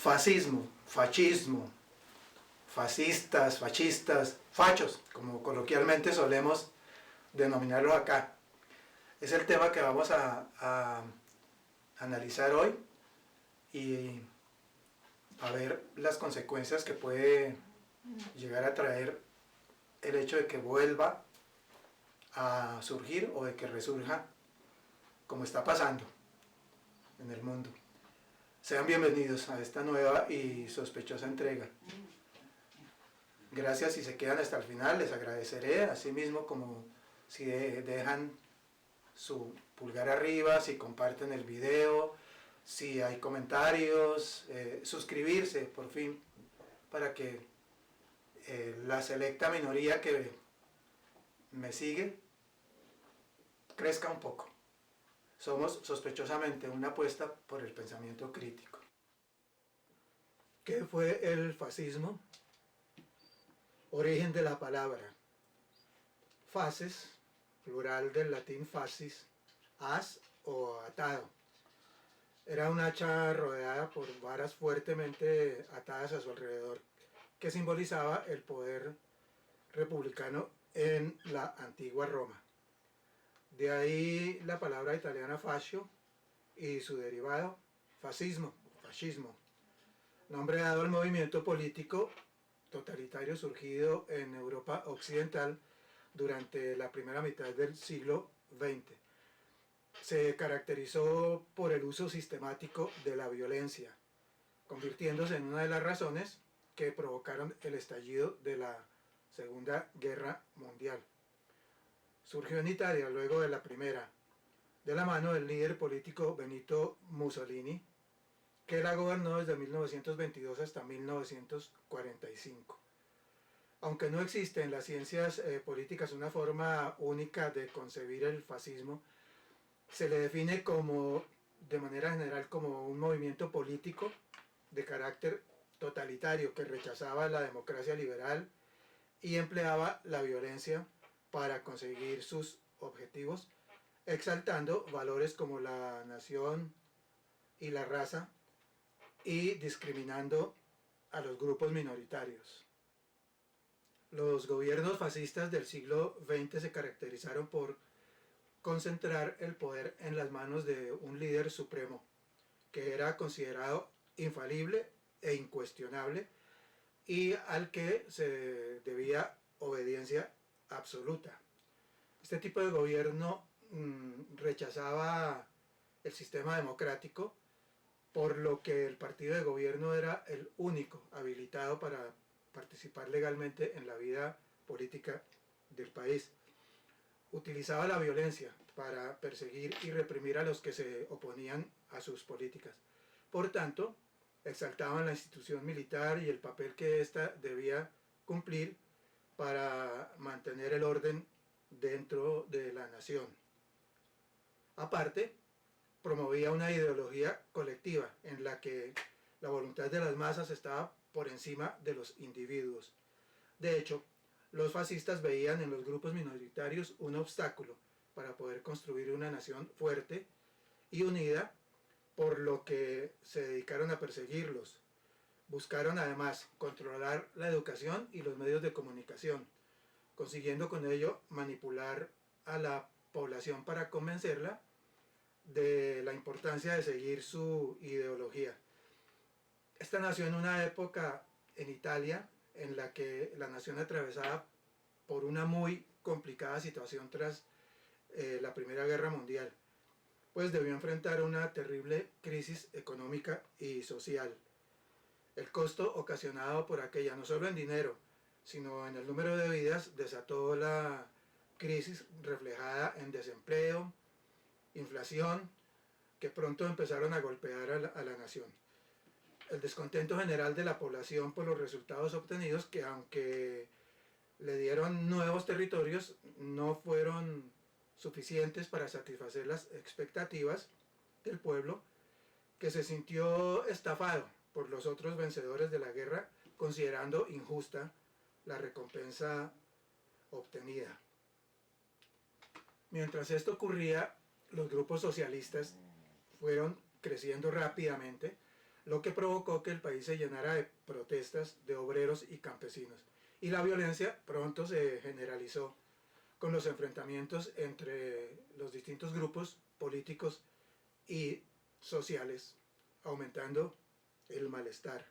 Fascismo, fascismo, fascistas, fascistas, fachos, como coloquialmente solemos denominarlos acá. Es el tema que vamos a analizar hoy y a ver las consecuencias que puede llegar a traer el hecho de que vuelva a surgir o de que resurja como está pasando en el mundo. Sean bienvenidos a esta nueva y sospechosa entrega. Gracias si se quedan hasta el final, les agradeceré, asimismo como si dejan su pulgar arriba, si comparten el video, si hay comentarios, suscribirse por fin, para que la selecta minoría que me sigue crezca un poco. Somos sospechosamente una apuesta por el pensamiento crítico. ¿Qué fue el fascismo? Origen de la palabra. Faces, plural del latín fascis, as o atado. Era un hacha rodeada por varas fuertemente atadas a su alrededor, que simbolizaba el poder republicano en la antigua Roma. De ahí la palabra italiana fascio y su derivado, fascismo, nombre dado al movimiento político totalitario surgido en Europa occidental durante la primera mitad del siglo XX. Se caracterizó por el uso sistemático de la violencia, convirtiéndose en una de las razones que provocaron el estallido de la Segunda Guerra Mundial. Surgió en Italia luego de la primera, de la mano del líder político Benito Mussolini, que la gobernó desde 1922 hasta 1945. Aunque no existe en las ciencias políticas una forma única de concebir el fascismo, se le define de manera general como un movimiento político de carácter totalitario que rechazaba la democracia liberal y empleaba la violencia para conseguir sus objetivos, exaltando valores como la nación y la raza y discriminando a los grupos minoritarios. Los gobiernos fascistas del siglo XX se caracterizaron por concentrar el poder en las manos de un líder supremo, que era considerado infalible e incuestionable y al que se debía obediencia absoluta. Este tipo de gobierno rechazaba el sistema democrático, por lo que el partido de gobierno era el único habilitado para participar legalmente en la vida política del país. Utilizaba la violencia para perseguir y reprimir a los que se oponían a sus políticas. Por tanto, exaltaban la institución militar y el papel que ésta debía cumplir para mantener el orden dentro de la nación. Aparte, promovía una ideología colectiva en la que la voluntad de las masas estaba por encima de los individuos. De hecho, los fascistas veían en los grupos minoritarios un obstáculo para poder construir una nación fuerte y unida, por lo que se dedicaron a perseguirlos. Buscaron además controlar la educación y los medios de comunicación, consiguiendo con ello manipular a la población para convencerla de la importancia de seguir su ideología. Esta nació en una época en Italia en la que la nación atravesaba por una muy complicada situación tras la Primera Guerra Mundial, pues debió enfrentar una terrible crisis económica y social. El costo ocasionado por aquella, no solo en dinero, sino en el número de vidas, desató la crisis reflejada en desempleo, inflación, que pronto empezaron a golpear a la nación. El descontento general de la población por los resultados obtenidos, que aunque le dieron nuevos territorios, no fueron suficientes para satisfacer las expectativas del pueblo, que se sintió estafado por los otros vencedores de la guerra, considerando injusta la recompensa obtenida. Mientras esto ocurría, los grupos socialistas fueron creciendo rápidamente, lo que provocó que el país se llenara de protestas de obreros y campesinos. Y la violencia pronto se generalizó con los enfrentamientos entre los distintos grupos políticos y sociales, aumentando el malestar.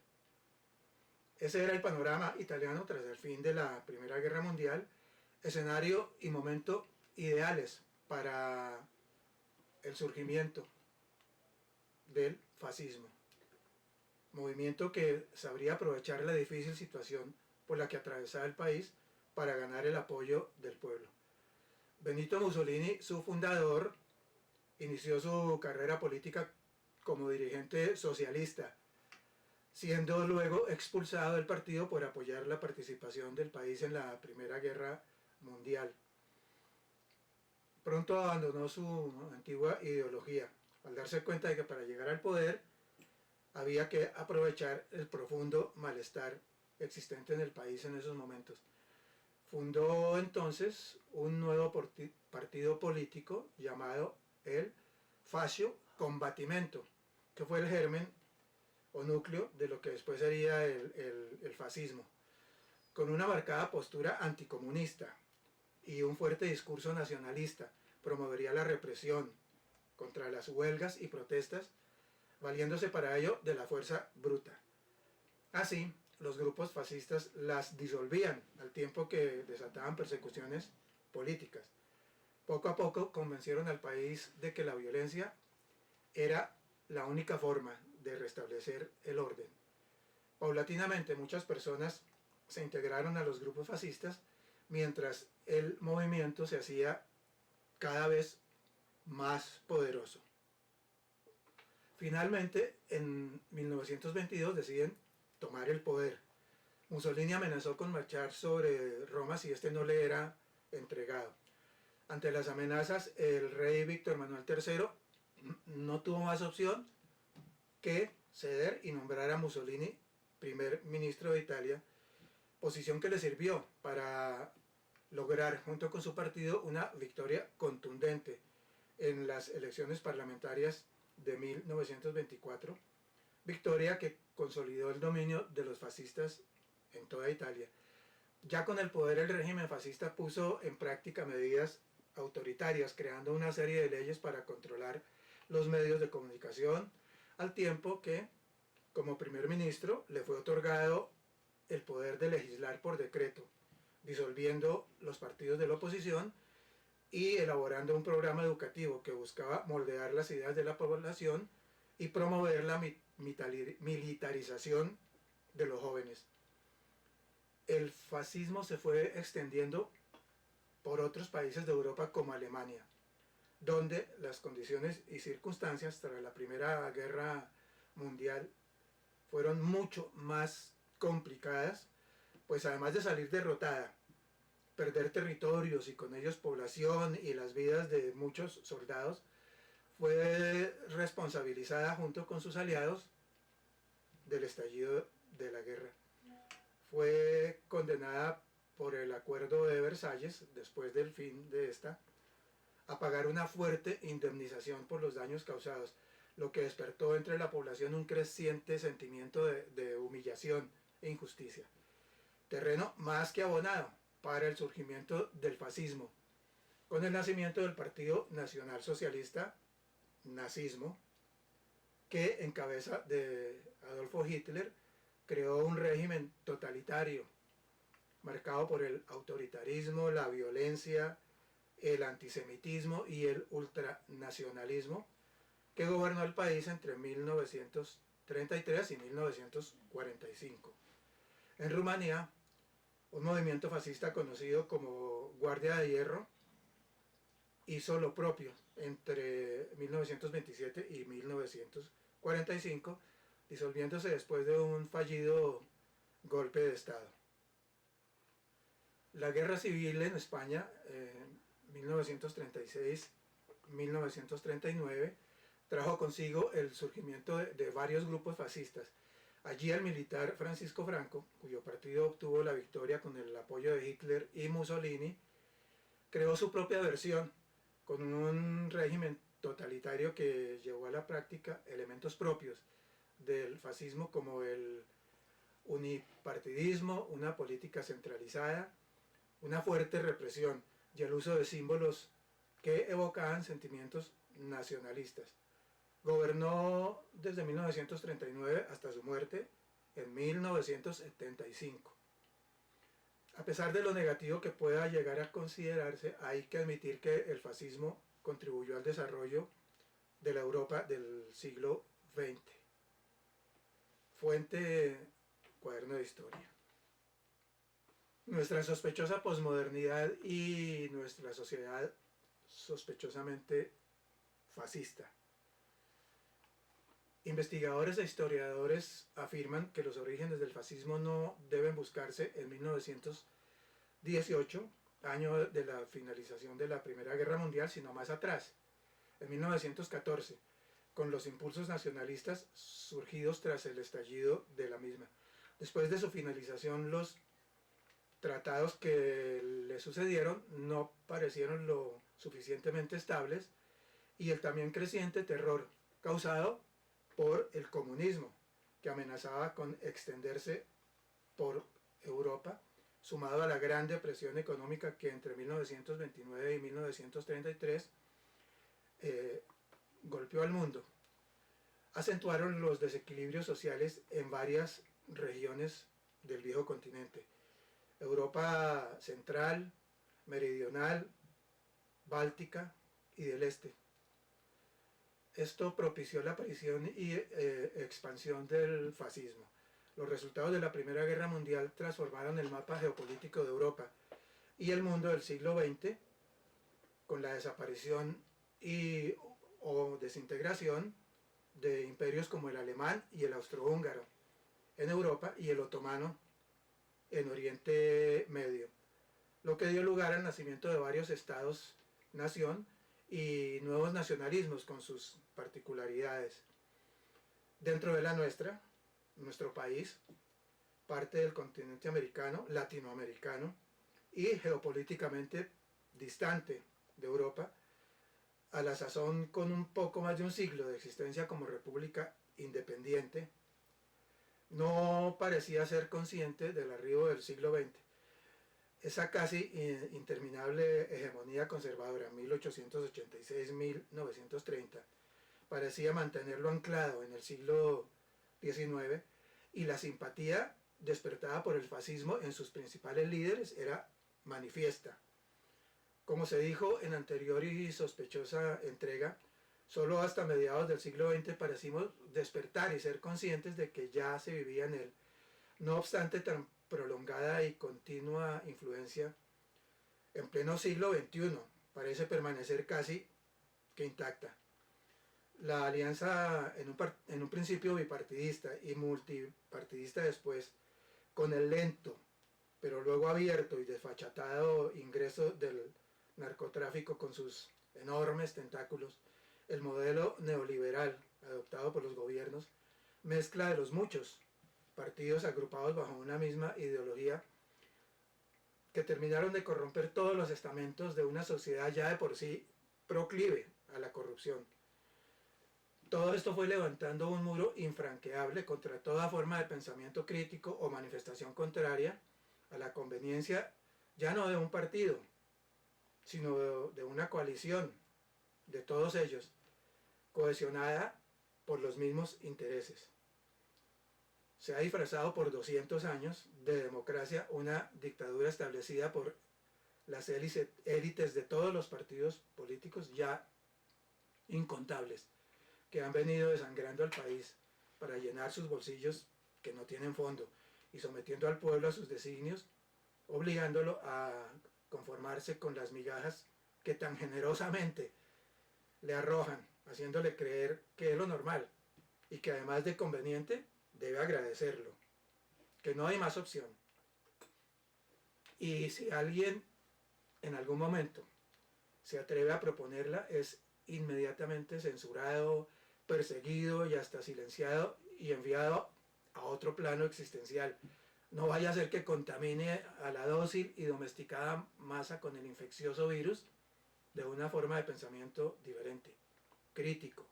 Ese era el panorama italiano tras el fin de la Primera Guerra Mundial, escenario y momento ideales para el surgimiento del fascismo, movimiento que sabría aprovechar la difícil situación por la que atravesaba el país para ganar el apoyo del pueblo. Benito Mussolini, su fundador, inició su carrera política como dirigente socialista, siendo luego expulsado del partido por apoyar la participación del país en la Primera Guerra Mundial. Pronto abandonó su antigua ideología, al darse cuenta de que para llegar al poder había que aprovechar el profundo malestar existente en el país en esos momentos. Fundó entonces un nuevo partido político llamado el Fascio Combattimento, que fue el germen o núcleo de lo que después sería el fascismo, con una marcada postura anticomunista y un fuerte discurso nacionalista. Promovería la represión contra las huelgas y protestas, valiéndose para ello de la fuerza bruta. Así, los grupos fascistas las disolvían al tiempo que desataban persecuciones políticas. Poco a poco convencieron al país de que la violencia era la única forma de restablecer el orden. Paulatinamente muchas personas se integraron a los grupos fascistas mientras el movimiento se hacía cada vez más poderoso. Finalmente, en 1922 deciden tomar el poder. Mussolini amenazó con marchar sobre Roma si este no le era entregado. Ante las amenazas, el rey Víctor Manuel III no tuvo más opción que ceder y nombrar a Mussolini primer ministro de Italia, posición que le sirvió para lograr junto con su partido una victoria contundente en las elecciones parlamentarias de 1924, victoria que consolidó el dominio de los fascistas en toda Italia. Ya con el poder, el régimen fascista puso en práctica medidas autoritarias, creando una serie de leyes para controlar los medios de comunicación, al tiempo que, como primer ministro, le fue otorgado el poder de legislar por decreto, disolviendo los partidos de la oposición y elaborando un programa educativo que buscaba moldear las ideas de la población y promover la militarización de los jóvenes. El fascismo se fue extendiendo por otros países de Europa como Alemania, donde las condiciones y circunstancias tras la Primera Guerra Mundial fueron mucho más complicadas, pues además de salir derrotada, perder territorios y con ellos población y las vidas de muchos soldados, fue responsabilizada junto con sus aliados del estallido de la guerra. Fue condenada por el Acuerdo de Versalles, después del fin de esta, a pagar una fuerte indemnización por los daños causados, lo que despertó entre la población un creciente sentimiento de humillación e injusticia. Terreno más que abonado para el surgimiento del fascismo, con el nacimiento del Partido Nacional Socialista, nazismo, que en cabeza de Adolfo Hitler creó un régimen totalitario, marcado por el autoritarismo, la violencia, el antisemitismo y el ultranacionalismo, que gobernó el país entre 1933 y 1945. En Rumanía, un movimiento fascista conocido como Guardia de Hierro hizo lo propio entre 1927 y 1945, disolviéndose después de un fallido golpe de Estado. La guerra civil en España, 1936-1939, trajo consigo el surgimiento de varios grupos fascistas. Allí el militar Francisco Franco, cuyo partido obtuvo la victoria con el apoyo de Hitler y Mussolini, creó su propia versión con un régimen totalitario que llevó a la práctica elementos propios del fascismo como el unipartidismo, una política centralizada, una fuerte represión y el uso de símbolos que evocaban sentimientos nacionalistas. Gobernó desde 1939 hasta su muerte en 1975. A pesar de lo negativo que pueda llegar a considerarse, hay que admitir que el fascismo contribuyó al desarrollo de la Europa del siglo XX. Fuente, cuaderno de historia. Nuestra sospechosa posmodernidad y nuestra sociedad sospechosamente fascista. Investigadores e historiadores afirman que los orígenes del fascismo no deben buscarse en 1918, año de la finalización de la Primera Guerra Mundial, sino más atrás, en 1914, con los impulsos nacionalistas surgidos tras el estallido de la misma. Después de su finalización, los tratados que le sucedieron no parecieron lo suficientemente estables y el también creciente terror causado por el comunismo, que amenazaba con extenderse por Europa, sumado a la gran depresión económica que entre 1929 y 1933 golpeó al mundo, acentuaron los desequilibrios sociales en varias regiones del viejo continente. Europa central, meridional, báltica y del este. Esto propició la aparición y expansión del fascismo. Los resultados de la Primera Guerra Mundial transformaron el mapa geopolítico de Europa y el mundo del siglo XX con la desaparición o desintegración de imperios como el alemán y el austrohúngaro en Europa y el otomano en Oriente Medio, lo que dio lugar al nacimiento de varios estados-nación y nuevos nacionalismos con sus particularidades. Dentro de la nuestro país, parte del continente americano, latinoamericano y geopolíticamente distante de Europa, a la sazón con un poco más de un siglo de existencia como república independiente, no parecía ser consciente del arribo del siglo XX. Esa casi interminable hegemonía conservadora, 1886-1930, parecía mantenerlo anclado en el siglo XIX y la simpatía despertada por el fascismo en sus principales líderes era manifiesta. Como se dijo en anterior y sospechosa entrega, solo hasta mediados del siglo XX parecimos despertar y ser conscientes de que ya se vivía en él. No obstante tan prolongada y continua influencia, en pleno siglo XXI parece permanecer casi que intacta. La alianza en un principio bipartidista y multipartidista después, con el lento, pero luego abierto y desfachatado ingreso del narcotráfico con sus enormes tentáculos, el modelo neoliberal adoptado por los gobiernos, mezcla de los muchos partidos agrupados bajo una misma ideología que terminaron de corromper todos los estamentos de una sociedad ya de por sí proclive a la corrupción. Todo esto fue levantando un muro infranqueable contra toda forma de pensamiento crítico o manifestación contraria a la conveniencia ya no de un partido, sino de una coalición de todos ellos, cohesionada por los mismos intereses. Se ha disfrazado por 200 años de democracia una dictadura establecida por las élites de todos los partidos políticos ya incontables, que han venido desangrando al país para llenar sus bolsillos que no tienen fondo y sometiendo al pueblo a sus designios, obligándolo a conformarse con las migajas que tan generosamente le arrojan, haciéndole creer que es lo normal y que además de conveniente debe agradecerlo, que no hay más opción. Y si alguien en algún momento se atreve a proponerla, es inmediatamente censurado, perseguido y hasta silenciado y enviado a otro plano existencial. No vaya a ser que contamine a la dócil y domesticada masa con el infeccioso virus de una forma de pensamiento diferente, crítico.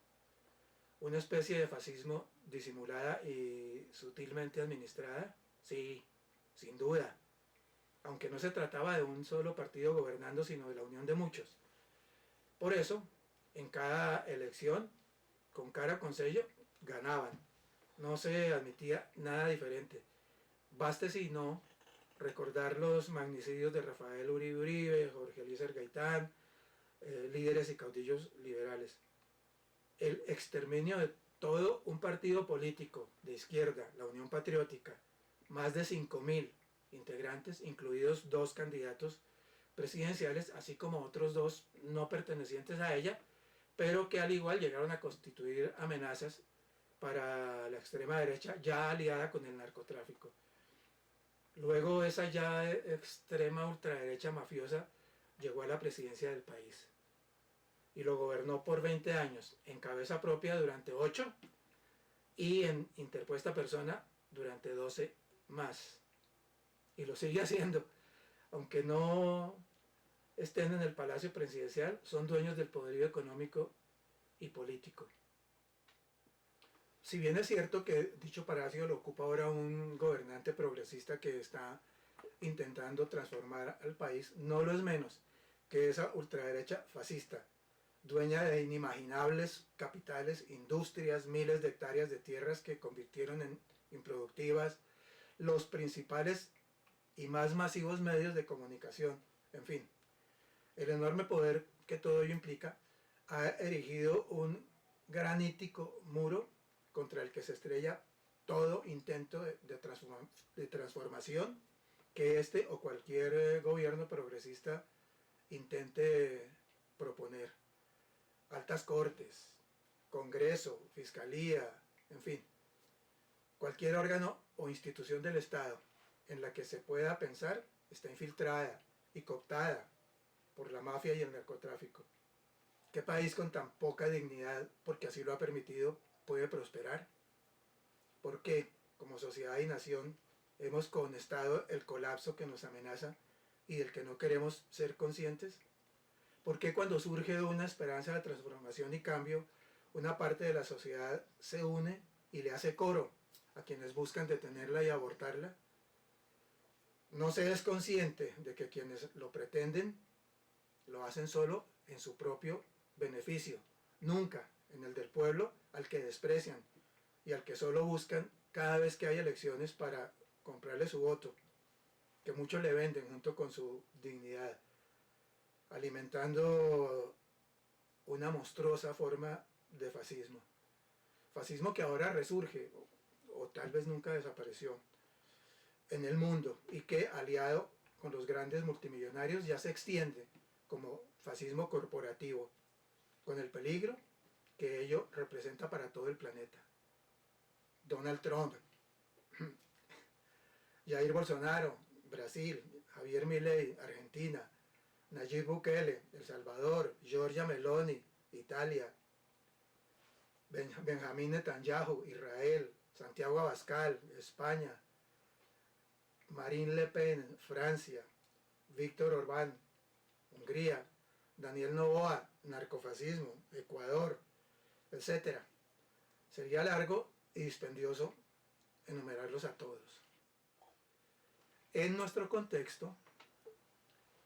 una especie de fascismo disimulada y sutilmente administrada, sí, sin duda, aunque no se trataba de un solo partido gobernando, sino de la unión de muchos. Por eso, en cada elección, con cara o con sello, ganaban. No se admitía nada diferente. Baste si no recordar los magnicidios de Rafael Uribe Uribe, Jorge Eliezer Gaitán, líderes y caudillos liberales. El exterminio de todo un partido político de izquierda, la Unión Patriótica, más de 5.000 integrantes, incluidos 2 candidatos presidenciales, así como otros 2 no pertenecientes a ella, pero que al igual llegaron a constituir amenazas para la extrema derecha ya aliada con el narcotráfico. Luego esa ya extrema ultraderecha mafiosa llegó a la presidencia del país y lo gobernó por 20 años en cabeza propia durante 8 y en interpuesta persona durante 12 más. Y lo sigue haciendo, aunque no estén en el palacio presidencial, son dueños del poderío económico y político. Si bien es cierto que dicho palacio lo ocupa ahora un gobernante progresista que está intentando transformar al país, no lo es menos que esa ultraderecha fascista, dueña de inimaginables capitales, industrias, miles de hectáreas de tierras que convirtieron en improductivas, los principales y más masivos medios de comunicación, en fin, el enorme poder que todo ello implica, ha erigido un granítico muro contra el que se estrella todo intento de transformación que este o cualquier gobierno progresista intente proponer. Altas cortes, Congreso, Fiscalía, en fin, cualquier órgano o institución del Estado en la que se pueda pensar está infiltrada y cooptada por la mafia y el narcotráfico. ¿Qué país con tan poca dignidad, porque así lo ha permitido, puede prosperar? ¿Por qué, como sociedad y nación, hemos conestado el colapso que nos amenaza y del que no queremos ser conscientes? ¿Por qué cuando surge una esperanza de transformación y cambio, una parte de la sociedad se une y le hace coro a quienes buscan detenerla y abortarla? No se es consciente de que quienes lo pretenden lo hacen solo en su propio beneficio, nunca en el del pueblo al que desprecian y al que solo buscan cada vez que hay elecciones para comprarle su voto, que muchos le venden junto con su dignidad, alimentando una monstruosa forma de fascismo. Fascismo que ahora resurge, o tal vez nunca desapareció, en el mundo y que, aliado con los grandes multimillonarios, ya se extiende como fascismo corporativo, con el peligro que ello representa para todo el planeta. Donald Trump, Jair Bolsonaro, Brasil, Javier Milei, Argentina, Nayib Bukele, El Salvador, Giorgia Meloni, Italia, Benjamín Netanyahu, Israel, Santiago Abascal, España, Marine Le Pen, Francia, Víctor Orbán, Hungría, Daniel Noboa, narcofascismo, Ecuador, etc. Sería largo y dispendioso enumerarlos a todos. En nuestro contexto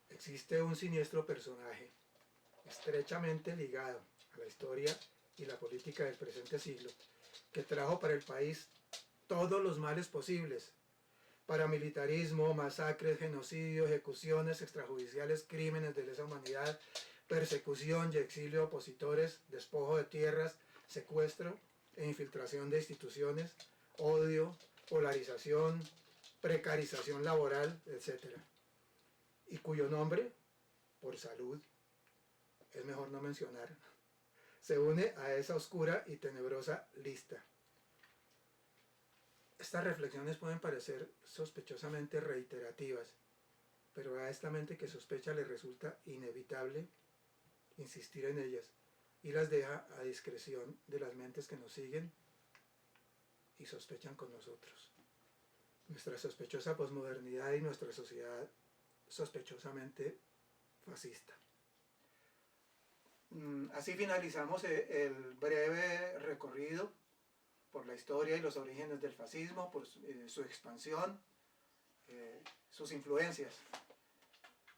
existe un siniestro personaje estrechamente ligado a la historia y la política del presente siglo, que trajo para el país todos los males posibles: paramilitarismo, masacres, genocidio, ejecuciones extrajudiciales, crímenes de lesa humanidad, persecución y exilio de opositores, despojo de tierras, secuestro e infiltración de instituciones, odio, polarización, precarización laboral, etc. Y cuyo nombre, por salud, es mejor no mencionar, se une a esa oscura y tenebrosa lista. Estas reflexiones pueden parecer sospechosamente reiterativas, pero a esta mente que sospecha le resulta inevitable insistir en ellas y las deja a discreción de las mentes que nos siguen y sospechan con nosotros. Nuestra sospechosa posmodernidad y nuestra sociedad sospechosamente fascista. Así finalizamos el breve recorrido por la historia y los orígenes del fascismo, por su expansión, sus influencias.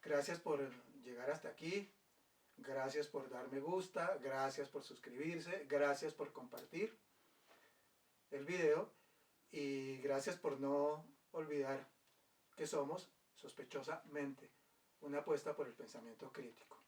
Gracias por llegar hasta aquí, gracias por dar me gusta, gracias por suscribirse, gracias por compartir el video y gracias por no olvidar que somos, sospechosamente, una apuesta por el pensamiento crítico.